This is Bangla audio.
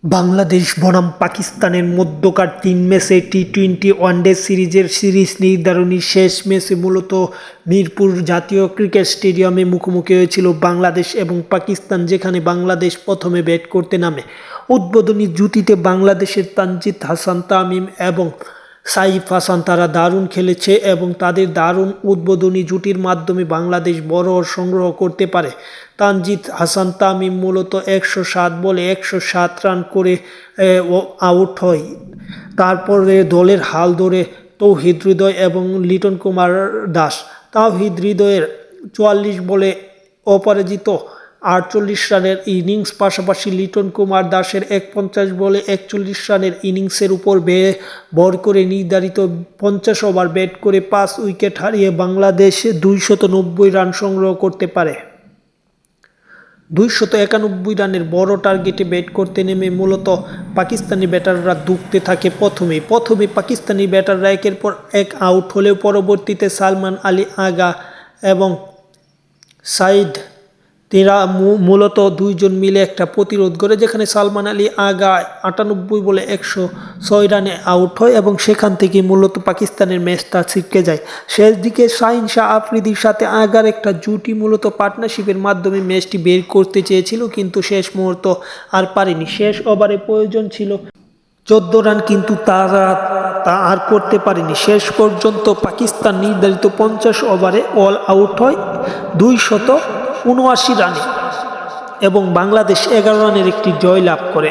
বাংলাদেশ বনাম পাকিস্তানের মধ্যকার ৩ ম্যাচে টি-২০ ওয়ানডে সিরিজ নির্ধারণী শেষ ম্যাচে মূলত মিরপুর জাতীয় ক্রিকেট স্টেডিয়ামে মুখোমুখি হয়েছিল বাংলাদেশ এবং পাকিস্তান, যেখানে বাংলাদেশ প্রথমে ব্যাট করতে নামে। উদ্বোধনী জুটিতে বাংলাদেশের তানজিদ হাসান তামিম এবং সাইফ হাসান তারা দারুণ খেলেছে এবং তাদের দারুণ উদ্বোধনী জুটির মাধ্যমে বাংলাদেশ বড় সংগ্রহ করতে পারে। তানজিদ হাসান তামিম মূলত ১০৭ বলে ১০৭ রান করে আউট হয়। তারপরে দলের হাল ধরে তৌহিদ হৃদয় এবং লিটন কুমার দাস। তৌহিদ হৃদয়ের ৪৪ বলে অপরাজিত ৪৮ রানের ইনিংস, পাশাপাশি লিটন কুমার দাসের ৫১ বলে ৪১ রানের ইনিংসের উপর ভর করে নির্ধারিত ৫০ ওভার ব্যাট করে ৫ উইকেট হারিয়ে বাংলাদেশ ২৯০ রান সংগ্রহ করতে পারে। ২৯১ রানের বড় টার্গেটে ব্যাট করতে নেমে মূলত পাকিস্তানি ব্যাটাররা ধুঁকতে থাকে। প্রথমে পাকিস্তানি ব্যাটাররা একের পর এক আউট হলেও পরবর্তীতে সালমান আলী আগা এবং সাইদ তেরা মূলত দুইজন মিলে একটা প্রতিরোধ করে, যেখানে সালমান আলী আগা ৯৮ বলে ১০৬ রানে আউট হয় এবং সেখান থেকে মূলত পাকিস্তানের ম্যাচটা ছিটকে যায়। শেষ দিকে শাহিন শাহ আফ্রিদির সাথে আগার একটা জুটি মূলত পার্টনারশিপের মাধ্যমে ম্যাচটি বের করতে চেয়েছিল, কিন্তু শেষ মুহূর্ত আর পারেনি। শেষ ওভারে প্রয়োজন ছিল ১৪ রান, কিন্তু তারা তা আর করতে পারেনি। শেষ পর্যন্ত পাকিস্তান নির্ধারিত ৫০ ওভারে অল আউট হয় ২৭৯ রানে এবং বাংলাদেশ ১১ রানের একটি জয় লাভ করে।